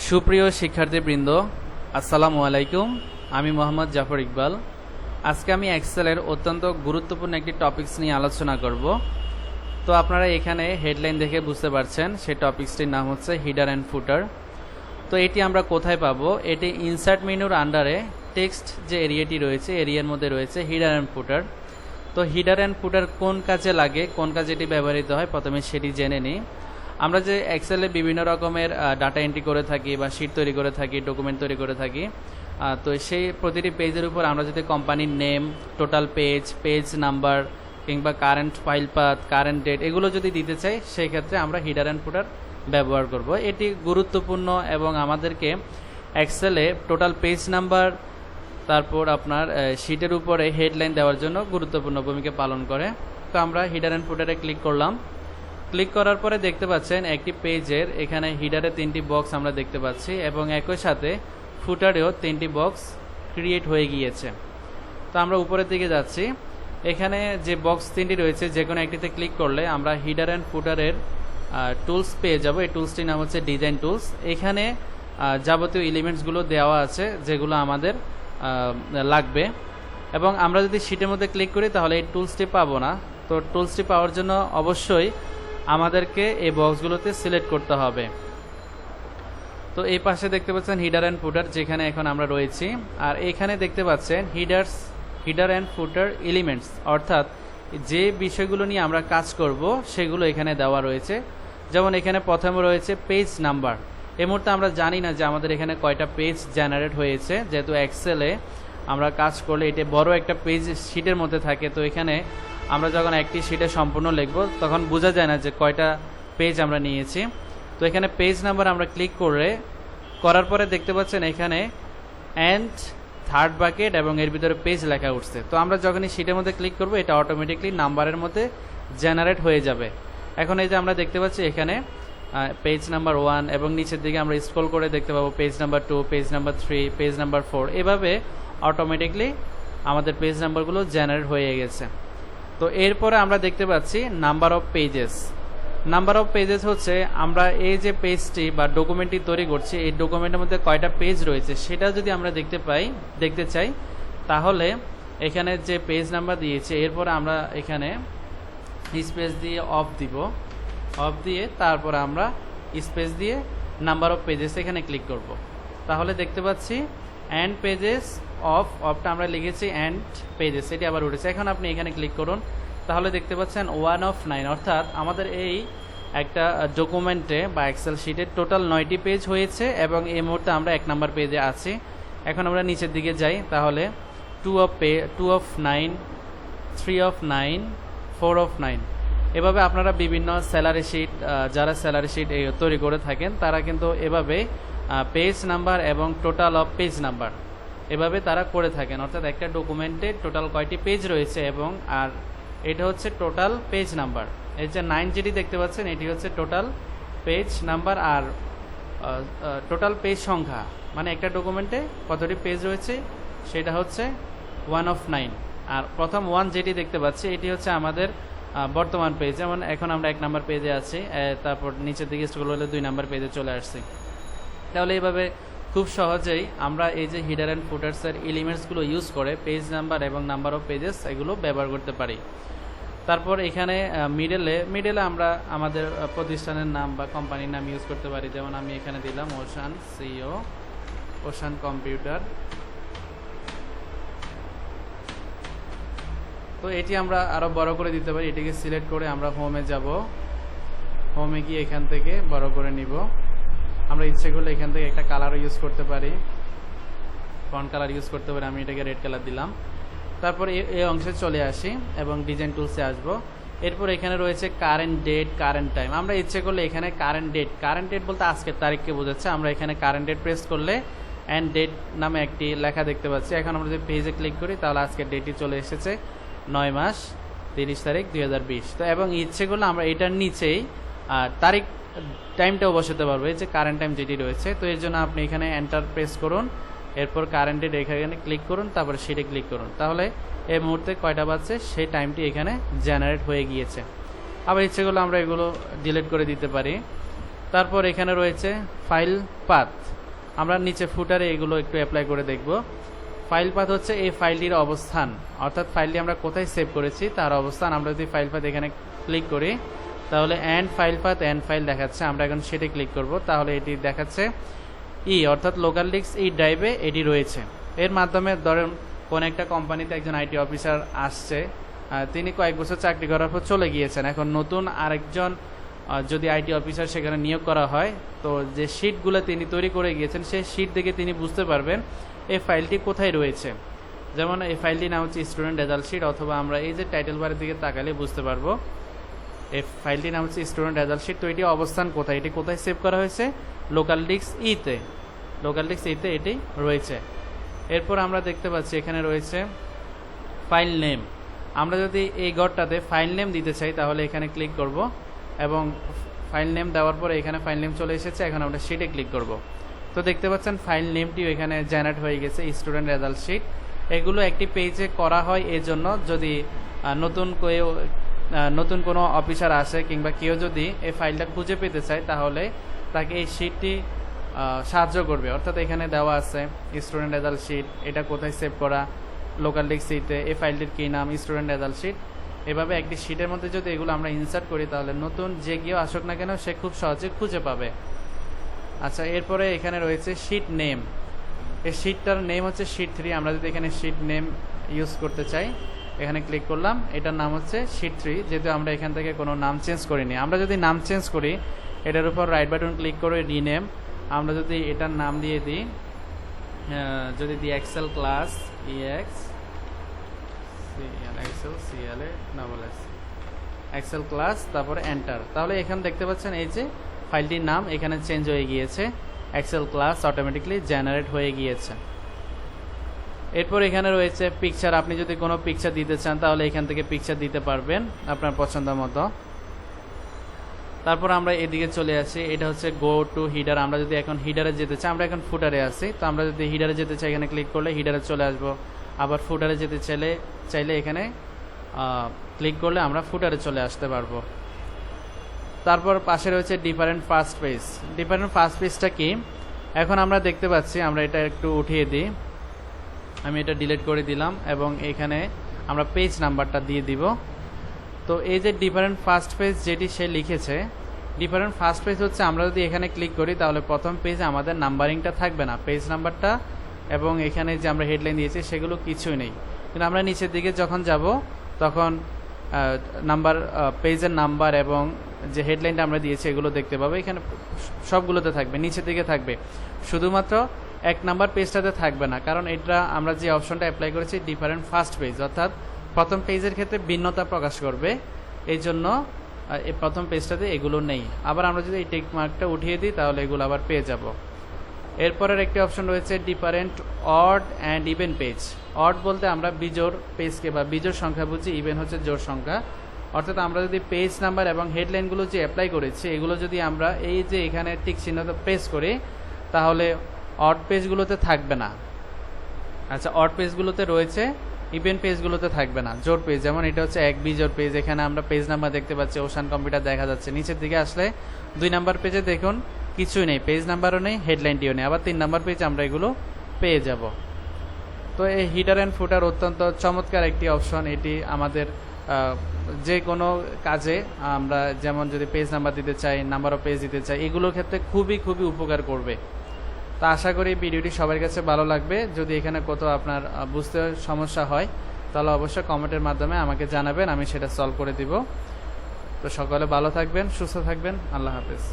সুপ্রিয় শিক্ষার্থীবৃন্দ, আসসালামু আলাইকুম। আমি মোহাম্মদ জাফর ইকবাল। আজকে আমি এক্সেলের অত্যন্ত গুরুত্বপূর্ণ একটি টপিকস নিয়ে আলোচনা করব। তো আপনারা এখানে হেডলাইন দেখে বুঝতে পারছেন সেই টপিকসটির নাম হচ্ছে হিডার অ্যান্ড ফুটার। তো এটি আমরা কোথায় পাবো? এটি ইনসার্ট মেনুর আন্ডারে টেক্সট যে এরিয়াটি রয়েছে, এরিয়ার মধ্যে রয়েছে হিডার অ্যান্ড ফুটার। তো হিডার অ্যান্ড ফুটার কোন কাজে লাগে, কোন কাজে এটি ব্যবহৃত হয়, প্রথমে সেটি জেনে নিই। আমরা যে এক্সেলে বিভিন্ন রকমের ডাটা এন্ট্রি করে থাকি বা শিট তৈরি করে থাকি, ডকুমেন্ট তৈরি করে থাকি, তো সেই প্রতিটি পেজের উপর আমরা যদি কোম্পানির name, total page, page number কিংবা current file path, current date এগুলো যদি দিতে চাই, সেই ক্ষেত্রে আমরা হিডার অ্যান্ড ফুটার ব্যবহার করব। এটি গুরুত্বপূর্ণ এবং আমাদেরকে এক্সেলে টোটাল পেজ নাম্বার, তারপর আপনার শিটের উপরে হেডলাইন দেওয়ার জন্য গুরুত্বপূর্ণ ভূমিকা পালন করে। তো আমরা হিডার অ্যান্ড ফুটারে ক্লিক করলাম। ক্লিক করার পরে দেখতে পাচ্ছেন একটি পেজের এখানে হিডারে 3টি বক্স আমরা দেখতে পাচ্ছি এবং একই সাথে ফুটারেও 3টি বক্স ক্রিয়েট হয়ে গিয়েছে। তো আমরা উপরের দিকে যাচ্ছি। এখানে যে বক্স 3টি রয়েছে, যে কোনো একটিতে ক্লিক করলে আমরা হিডার অ্যান্ড ফুটারের টুলস পেয়ে যাব। এই টুলসটির নাম হচ্ছে ডিজাইন টুলস। এখানে যাবতীয় এলিমেন্টসগুলো দেওয়া আছে যেগুলো আমাদের লাগবে, এবং আমরা যদি শিটের মধ্যে ক্লিক করি তাহলে এই টুলসটি পাবো না। তো টুলসটি পাওয়ার জন্য অবশ্যই আমাদেরকে এই বক্সগুলোতে সিলেক্ট করতে হবে। তো এই পাশে দেখতে পাচ্ছেন হিডার অ্যান্ড ফুটার, যেখানে এখন আমরা রয়েছি। আর এখানে দেখতে পাচ্ছেন হিডার অ্যান্ড ফুটার এলিমেন্টস, অর্থাৎ যে বিষয়গুলো নিয়ে আমরা কাজ করব সেগুলো এখানে দেওয়া রয়েছে। যেমন এখানে প্রথমে রয়েছে পেজ নাম্বার। এই মুহূর্তে আমরা জানি না যে আমাদের এখানে কয়টা পেজ জেনারেট হয়েছে, যেহেতু এক্সেলে আমরা কাজ করলে এটা বড় একটা পেজ শিটের মধ্যে থাকে। তো এখানে আমরা যখন একটি শিটে সম্পূর্ণ লিখব তখন বোঝা যায় না যে কয়টা পেজ আমরা নিয়েছি। তো এখানে পেজ নাম্বার আমরা ক্লিক করার পরে দেখতে পাচ্ছেন এখানে অ্যান্ড থার্ড বাকেট এবং এর ভিতরে পেজ লেখা উঠছে। তো আমরা যখনই শিটের মধ্যে ক্লিক করব এটা অটোমেটিকলি নাম্বারের মধ্যে জেনারেট হয়ে যাবে। এখন এই যে আমরা দেখতে পাচ্ছি এখানে পেজ নাম্বার 1 এবং নিচের দিকে আমরা স্ক্রল করে দেখতে পাবো page number 2, page number 3, page number 4। এভাবে অটোমেটিকলি আমাদের পেজ নাম্বারগুলো জেনারেট হয়ে গেছে। তো এরপরে আমরা দেখতে পাচ্ছি number of pages. Number of pages হচ্ছে আমরা এই যে পেজটি বা ডকুমেন্টটি তৈরি করছি, এই ডকুমেন্টের মধ্যে কয়টা পেজ রয়েছে সেটা যদি আমরা দেখতে চাই, তাহলে এখানে যে পেজ নাম্বার দিয়েছে এরপরে আমরা এখানে স্পেস দিয়ে অফ দিব। অফ দিয়ে তারপর আমরা স্পেস দিয়ে নাম্বার অফ পেজেস এখানে ক্লিক করব। তাহলে দেখতে পাচ্ছি অ্যান্ড পেজেস অফটা আমরা লিখেছি অ্যান্ড পেজেস, এটি আবার উঠেছে। এখন আপনি এখানে ক্লিক করুন, তাহলে দেখতে পাচ্ছেন 1 of 9, অর্থাৎ আমাদের এই একটা ডকুমেন্টে বা এক্সেল শিটে টোটাল 9টি পেজ হয়েছে এবং এই মুহূর্তে আমরা 1 নম্বর পেজে আছি। এখন আমরা নিচের দিকে যাই, তাহলে 2 of 9, 3 of 9, 4 of 9। এভাবে আপনারা বিভিন্ন স্যালারি শিট, যারা স্যালারি শিট তৈরি করে থাকেন তারা কিন্তু এভাবে পেজ নাম্বার এবং টোটাল অফ পেজ নাম্বার এভাবে তারা করে থাকেন। অর্থাৎ একটা ডকুমেন্টে টোটাল কয়টি পেজ রয়েছে এবং আর এটা হচ্ছে টোটাল পেজ নাম্বার। এই যে 9 যেটি দেখতে পাচ্ছেন এটি হচ্ছে টোটাল পেজ নাম্বার, আর টোটাল পেজ সংখ্যা মানে একটা ডকুমেন্টে কতটি পেজ রয়েছে সেটা হচ্ছে 1 of 9। আর প্রথম 1 যেটি দেখতে পাচ্ছি এটি হচ্ছে আমাদের বর্তমান পেজ। যেমন এখন আমরা 1 নম্বর পেজে আছি, তারপর নিচের দিকে স্ক্রল হলে 2 নম্বর পেজে চলে আসছি। তাহলে এইভাবে খুব সহজেই আমরা এই যে হিডার অ্যান্ড ফুটার্সের এলিমেন্টসগুলো ইউজ করে পেজ নাম্বার এবং নাম্বার অফ পেজেস এগুলো ব্যবহার করতে পারি। তারপর এখানে মিডলে আমরা আমাদের প্রতিষ্ঠানের নাম বা কোম্পানির নাম ইউজ করতে পারি। যেমন আমি এখানে দিলাম ওশান সিও, ওশান কম্পিউটার। তো এটি আমরা আরও বড় করে দিতে পারি। এটিকে সিলেক্ট করে আমরা হোমে যাব, হোমে গিয়ে এখান থেকে বড় করে নিব। আমরা ইচ্ছে করলে এখান থেকে একটা কালারও ইউজ করতে পারি, ফন্ট কালার ইউজ করতে পারি। আমি এটাকে রেড কালার দিলাম। তারপর এই অংশে চলে আসি এবং ডিজাইন টুলসে আসব। এরপর এখানে রয়েছে কারেন্ট ডেট, কারেন্ট টাইম। আমরা ইচ্ছে করলে এখানে কারেন্ট ডেট বলতে আজকের তারিখকে বোঝাচ্ছে। আমরা এখানে কারেন্ট ডেট প্রেস করলে অ্যান্ড ডেট নামে একটি লেখা দেখতে পাচ্ছি। এখন আমরা যদি পেজে ক্লিক করি তাহলে আজকের ডেটটি চলে এসেছে 9 মাস 30 তারিখ 2020। তো এবং ইচ্ছে করলে আমরা এটার নিচেই তারিখ টাইমটাও বসাতে পারবো, এই যে কারেন্ট টাইম যেটি রয়েছে। তো এর জন্য আপনি এখানে এন্টার প্রেস করুন, এরপর কারেন্ট ডেট এখানে ক্লিক করুন, তারপরে সেটা ক্লিক করুন। তাহলে এই মুহূর্তে কয়টা বাজছে সেই টাইমটি এখানে জেনারেট হয়ে গিয়েছে। আবার ইচ্ছে করলে আমরা এগুলো ডিলিট করে দিতে পারি। তারপর এখানে রয়েছে ফাইল পাথ। আমরা নিচে ফুটারে এগুলো একটু অ্যাপ্লাই করে দেখব। ফাইল পাথ হচ্ছে এই ফাইলটির অবস্থান, অর্থাৎ ফাইলটি আমরা কোথায় সেভ করেছি তার অবস্থান। আমরা যদি ফাইল পাথ এখানে ক্লিক করি তাহলে and file path and file দেখাচ্ছে। আমরা এখন সেটি ক্লিক করব, তাহলে এটি দেখাচ্ছে অর্থাৎ লোকাল ডিস্ক ড্রাইভে এটি রয়েছে। এর মাধ্যমে ধরেন কোন একটা কোম্পানিতে একজন আইটি অফিসার আসছে, তিনি কয়েক বছর চাকরি করার পর চলে গিয়েছেন। এখন নতুন আরেকজন যদি আইটি অফিসার সেখানে নিয়োগ করা হয়, তো যে শিটগুলো তিনি তৈরি করে গিয়েছেন সেই শিট দেখে তিনি বুঝতে পারবেন এই ফাইলটি কোথায় রয়েছে। যেমন এই ফাইলটির নাম হচ্ছে স্টুডেন্ট রেজাল্ট শিট, অথবা আমরা এই যে টাইটেল বারের দিকে তাকালে বুঝতে পারবো এই ফাইলটির নাম হচ্ছে স্টুডেন্ট রেজাল্ট শিট। তো এটি অবস্থান কোথায়, এটি কোথায় সেভ করা হয়েছে, লোকাল ডিস্ক ইতে, লোকাল ডিস্ক ইতে এটি রয়েছে। এরপর আমরা দেখতে পাচ্ছি এখানে রয়েছে ফাইল নেম। আমরা যদি এই ঘরটাতে ফাইল নেম দিতে চাই তাহলে এখানে ক্লিক করব এবং ফাইল নেম দেওয়ার পরে এখানে ফাইল নেম চলে এসেছে। এখন আমরা শিটে ক্লিক করব। তো দেখতে পাচ্ছেন ফাইল নেমটিও এখানে জেনারেট হয়ে গেছে, স্টুডেন্ট রেজাল্ট শিট। এগুলো একটি পেজে করা হয় এই জন্য, যদি নতুন কোনো অফিসার আসে কিংবা কেউ যদি এই ফাইলটা খুঁজে পেতে চায় তাহলে তাকে এই শিটটি সাহায্য করবে। অর্থাৎ এখানে দেওয়া আছে স্টুডেন্ট রেজাল্ট শিট, এটা কোথায় সেভ করা, লোকাল ডিস্ক সিতে, এই ফাইলটির কী নাম, স্টুডেন্ট রেজাল্ট শিট। এভাবে একটি শিটের মধ্যে যদি এগুলো আমরা ইনসার্ট করি তাহলে নতুন যে কেউ আসুক না কেন সে খুব সহজে খুঁজে পাবে। আচ্ছা, এরপরে এখানে রয়েছে শিট নেম। এই শিটটার নেম হচ্ছে শিট 3। আমরা যদি এখানে শিট নেম ইউজ করতে চাই এখানে ক্লিক করলাম, এটার নাম হচ্ছে শিট 3, যেহেতু আমরা এখান থেকে কোনো নাম চেঞ্জ করিনি। আমরা যদি নাম চেঞ্জ করি এটার উপর রাইট বাটন ক্লিক করে রিনেম, আমরা যদি এটার নাম দিয়ে দিই, যদি দিই এক্সেল ক্লাস এক্সেল ক্লাস, তারপরে এন্টার, তাহলে এখানে দেখতে পাচ্ছেন এই যে ফাইলটির নাম এখানে চেঞ্জ হয়ে গিয়েছে, এক্সেল ক্লাস অটোমেটিকলি জেনারেট হয়ে গিয়েছে। এরপর এখানে রয়েছে পিকচার। আপনি যদি কোনো পিকচার দিতে চান তাহলে এখান থেকে পিকচার দিতে পারবেন আপনার পছন্দ মতো। তারপর আমরা এদিকে চলে আসি, এটা হচ্ছে গো টু হিডার। আমরা যদি এখন হিডারে যেতে চাই, আমরা এখন ফুটারে আছি, তো আমরা যদি হিডারে যেতে চাই এখানে ক্লিক করলে হিডারে চলে আসবো। আবার ফুটারে যেতে চাইলে এখানে ক্লিক করলে আমরা ফুটারে চলে আসতে পারবো। তারপর পাশে রয়েছে different first page. Different first পেজটা কি, এখন আমরা দেখতে পাচ্ছি, আমরা এটা একটু উঠিয়ে দিই, আমি এটা ডিলিট করে দিলাম এবং এখানে আমরা পেজ নাম্বারটা দিয়ে দিব। তো এই যে ডিফারেন্ট ফার্স্ট পেজ যেটি সে লিখেছে, ডিফারেন্ট ফার্স্ট পেজ হচ্ছে আমরা যদি এখানে ক্লিক করি তাহলে প্রথম পেজে আমাদের নাম্বারিংটা থাকবে না, পেজ নাম্বারটা এবং এখানে যে আমরা হেডলাইন দিয়েছি সেগুলো কিছুই নেই। কিন্তু আমরা নিচের দিকে যখন যাব তখন পেজের নাম্বার এবং যে হেডলাইনটা আমরা দিয়েছি এগুলো দেখতে পাবো। এখানে সবগুলোতে থাকবে, নিচের দিকে থাকবে, শুধুমাত্র 1 নাম্বার পেজটাতে থাকবে না, কারণ এটা আমরা যে অপশনটা অ্যাপ্লাই করেছি ডিফারেন্ট ফার্স্ট পেজ, অর্থাৎ প্রথম পেজের ক্ষেত্রে ভিন্নতা প্রকাশ করবে, এই জন্য এই প্রথম পেজটাতে এগুলো নেই। আবার আমরা যদি এই টিক মার্কটা উঠিয়ে দিই তাহলে এগুলো আবার পেয়ে যাব। এরপরের একটি অপশন রয়েছে different odd and even page. Odd বলতে আমরা বিজোড় পেজকে বা বিজোড় সংখ্যা বুঝি, ইভেন হচ্ছে জোড় সংখ্যা। অর্থাৎ আমরা যদি পেজ নাম্বার এবং হেডলাইনগুলো যে অ্যাপ্লাই করেছি এগুলো যদি আমরা এই যে এখানে টিক চিহ্নটা প্রেস করি তাহলে অড পেজগুলোতে থাকবে না। আচ্ছা, অড পেজগুলোতে রয়েছে, ইভেন পেজগুলোতে থাকবে না। জোড় পেজ, যেমন এটা হচ্ছে এক বিজোড় পেজ, এখানে আমরা পেজ নাম্বার দেখতে পাচ্ছি, ওশান কম্পিউটার দেখা যাচ্ছে। নিচের দিকে আসলে 2 নাম্বার পেজে দেখুন কিছুই নেই, পেজ নাম্বারও নেই, হেডলাইনটিও নেই। আবার 3 নাম্বার পেজ আমরা এগুলো পেয়ে যাব। তো এই হিডার অ্যান্ড ফুটার অত্যন্ত চমৎকার একটি অপশন। এটি আমাদের যে কোনো কাজে আমরা যেমন যদি পেজ নাম্বার দিতে চাই, নাম্বার অফ পেজ দিতে চাই, এগুলোর ক্ষেত্রে খুবই উপকার করবে। তো আশা করি ভিডিওটি সবার কাছে ভালো লাগবে। যদি এখানে কোথাও আপনার বুঝতে সমস্যা হয় তাহলে অবশ্যই কমেন্টের মাধ্যমে আমাকে জানাবেন, আমি সেটা সলভ করে দিব। তো সকলে ভালো থাকবেন, সুস্থ থাকবেন, আল্লাহ হাফেজ।